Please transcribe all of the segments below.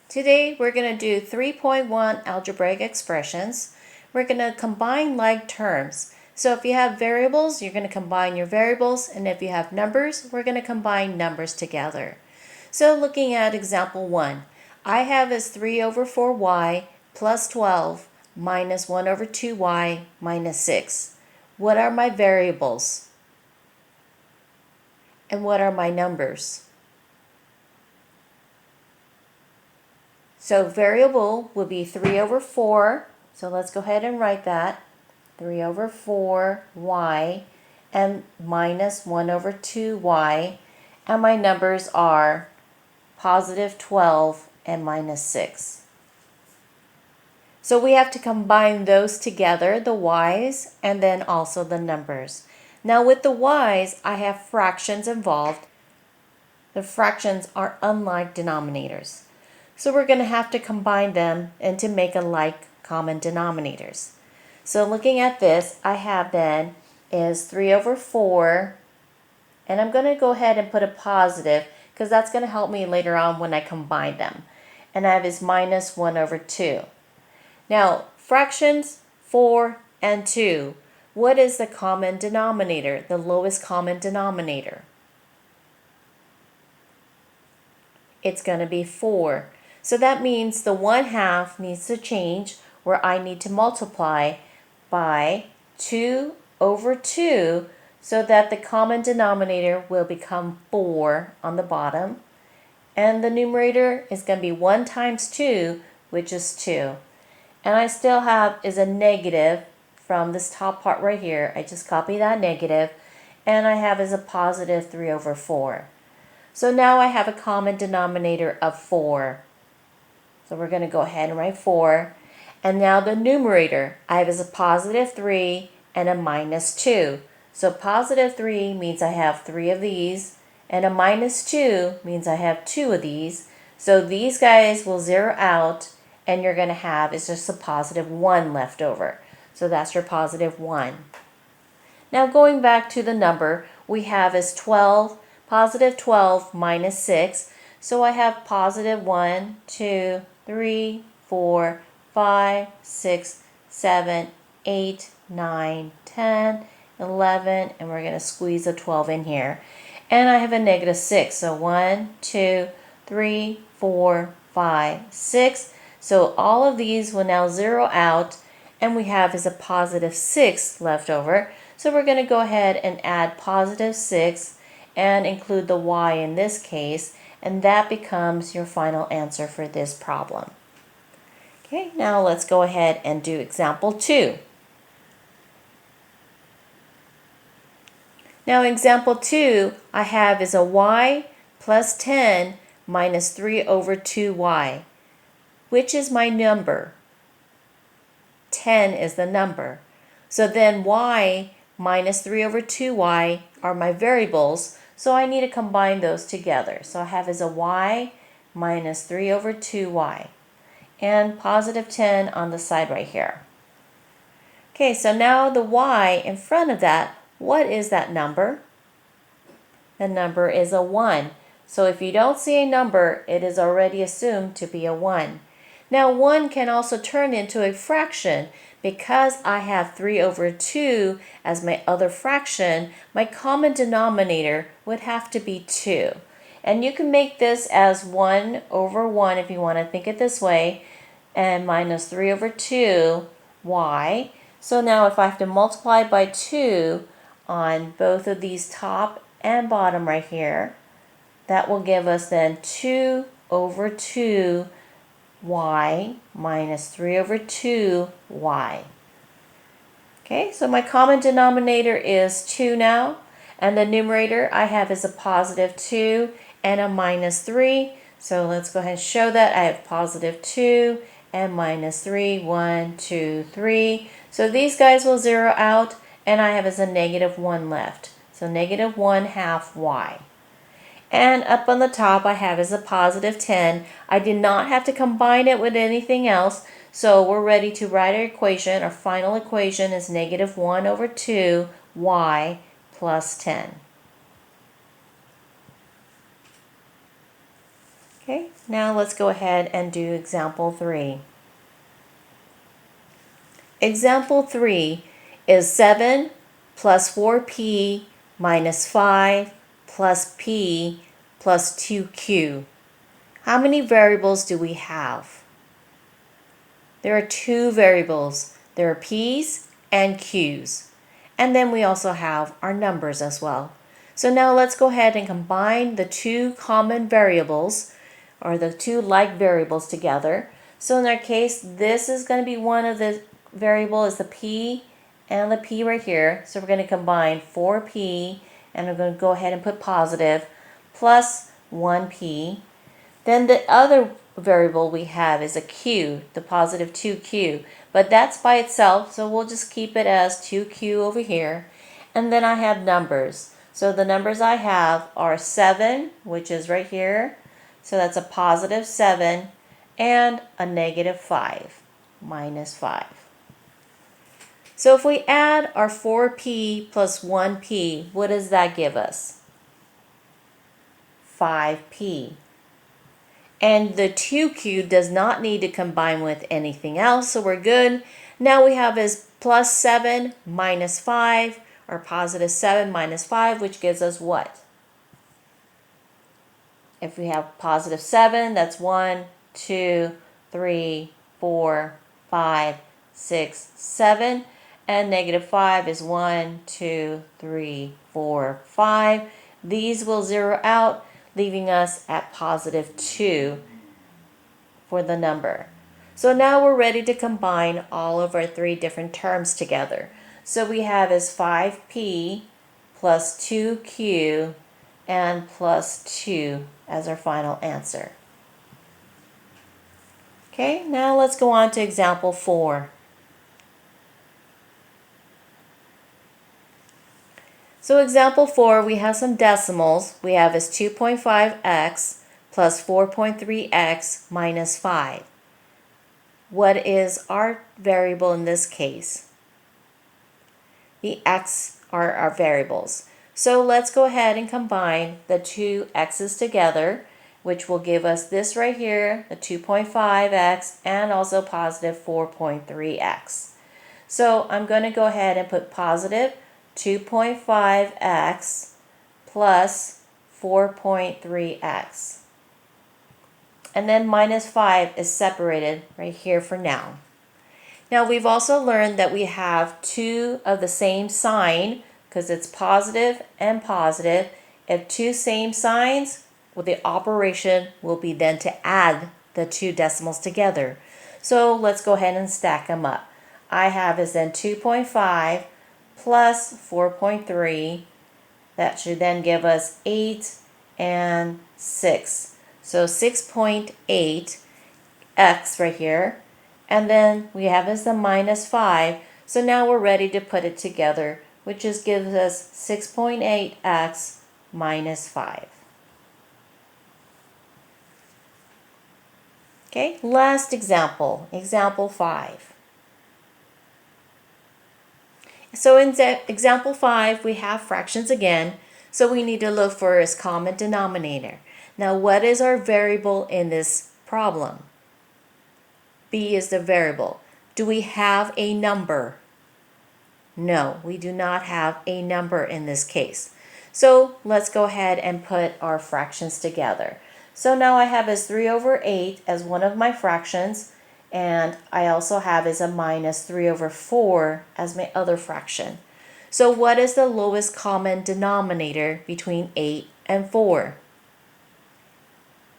Today we're going to do 3.1 algebraic expressions. We're going to combine like terms. So if you have variables, you're going to combine your variables, and if you have numbers, we're going to combine numbers together. So looking at example 1, I have as 3 over 4y plus 12 minus 1 over 2y minus 6. What are my variables? And what are my numbers? So variable will be 3 over 4. So let's go ahead and write that. 3 over 4y and minus 1 over 2y. And my numbers are positive 12 and minus 6. So we have to combine those together, the y's and then also the numbers. Now with the y's, I have fractions involved. The fractions are unlike denominators. So we're going to have to combine them and to make a like common denominators. So looking at this, I have then is 3 over 4, and I'm going to go ahead and put a positive because that's going to help me later on when I combine them. And I have is minus 1 over 2. Now, fractions 4 and 2, what is the common denominator, the lowest common denominator? It's going to be 4. So that means the 1/2 needs to change, where I need to multiply by 2 over 2 so that the common denominator will become 4 on the bottom. And the numerator is going to be 1 times 2, which is 2. And I still have is a negative from this top part right here. I just copy that negative, and I have is a positive 3 over 4. So now I have a common denominator of 4. So we're going to go ahead and write 4. And now the numerator, I have is a positive 3 and a minus 2. So positive 3 means I have 3 of these, and a minus 2 means I have 2 of these. So these guys will zero out, and you're going to have is just a positive 1 left over. So that's your positive 1. Now going back to the number, we have is 12, positive 12 minus 6. So I have positive 1, 2, 3, 4, 5, 6, 7, 8, 9, 10, 11, and we're going to squeeze a 12 in here. And I have a negative 6. So 1, 2, 3, 4, 5, 6. So all of these will now zero out, and we have is a positive 6 left over. So we're going to go ahead and add positive 6 and include the y in this case, and that becomes your final answer for this problem. Okay, now let's go ahead and do example 2. Now example 2, I have is a y plus 10 minus 3 over 2y. Which is my number? 10 is the number. So then y minus 3 over 2y are my variables, so I need to combine those together. So I have is a y minus 3 over 2y and positive 10 on the side right here. Okay, so now the y in front of that, what is that number? The number is a 1. So if you don't see a number, it is already assumed to be a 1. Now 1 can also turn into a fraction. Because I have 3 over 2 as my other fraction, my common denominator would have to be 2. And you can make this as 1 over 1 if you want to think it this way, and minus 3 over 2 y. So now if I have to multiply by 2 on both of these top and bottom right here, that will give us then 2 over 2 y minus 3 over 2y. Okay, so my common denominator is 2 now, and the numerator I have is a positive 2 and a minus 3. So let's go ahead and show that. I have positive 2 and minus 3, 1, 2, 3. So these guys will zero out, and I have as a negative 1 left. So negative 1/2 y. And up on the top I have is a positive 10. I did not have to combine it with anything else, so we're ready to write our equation. Our final equation is negative 1 over 2 y plus 10. Okay, now let's go ahead and do example 3. Example 3 is 7 plus 4p minus 5 plus p plus 2q. How many variables do we have? There are 2 variables. There are p's and q's. And then we also have our numbers as well. So now let's go ahead and combine the 2 common variables, or the 2 like variables, together. So in our case, this is going to be one of the variable is the p and the p right here. So we're going to combine 4p, and we're going to go ahead and put positive, plus 1p. Then the other variable we have is a q, the positive 2q, but that's by itself, so we'll just keep it as 2q over here. And then I have numbers. So the numbers I have are 7, which is right here, so that's a positive 7, and a negative 5, minus 5. So if we add our 4p plus 1p, what does that give us? 5p. And the 2q does not need to combine with anything else, so we're good. Now we have is plus 7 minus 5, or positive 7 minus 5, which gives us what? If we have positive 7, that's 1, 2, 3, 4, 5, 6, 7. And negative 5 is 1, 2, 3, 4, 5. These will zero out, leaving us at positive 2 for the number. So now we're ready to combine all of our 3 different terms together. So we have is 5p plus 2q and plus 2 as our final answer. Okay, now let's go on to example 4. So example 4, we have some decimals. We have is 2.5x plus 4.3x minus 5. What is our variable in this case? The x are our variables. So let's go ahead and combine the 2 x's together, which will give us this right here, the 2.5x, and also positive 4.3x. So I'm going to go ahead and put positive 2.5x plus 4.3x. And then minus 5 is separated right here for now. Now we've also learned that we have 2 of the same sign, because it's positive and positive. If 2 same signs, well, the operation will be then to add the 2 decimals together. So let's go ahead and stack them up. I have is then 2.5 plus 4.3. That should then give us 8 and 6. So 6.8 x right here. And then we have is the minus 5. So now we're ready to put it together, which just gives us 6.8x minus 5. Okay, last example, example 5. So in example 5, we have fractions again, so we need to look for its common denominator. Now, what is our variable in this problem? B is the variable. Do we have a number? No, we do not have a number in this case. So let's go ahead and put our fractions together. So now I have as 3 over 8 as one of my fractions, and I also have as a minus 3 over 4 as my other fraction. So what is the lowest common denominator between 8 and 4?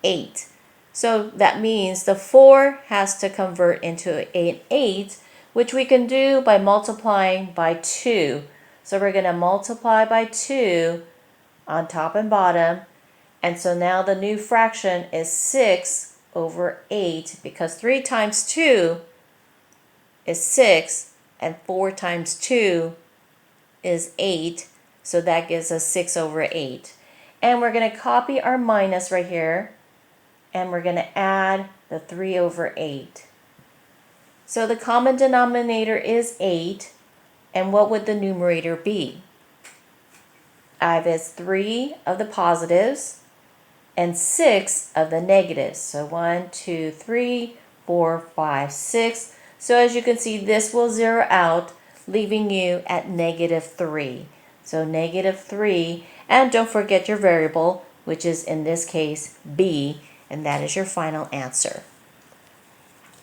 8. So that means the 4 has to convert into an 8, which we can do by multiplying by 2. So we're going to multiply by 2 on top and bottom. And so now the new fraction is 6 over 8, because 3 times 2 is 6 and 4 times 2 is 8. So that gives us 6 over 8. And we're going to copy our minus right here, and we're going to add the 3 over 8. So the common denominator is 8, and what would the numerator be? I have as 3 of the positives, and 6 of the negatives. So 1, 2, 3, 4, 5, 6. So as you can see, this will zero out, leaving you at -3. So -3, and don't forget your variable, which is in this case b, and that is your final answer.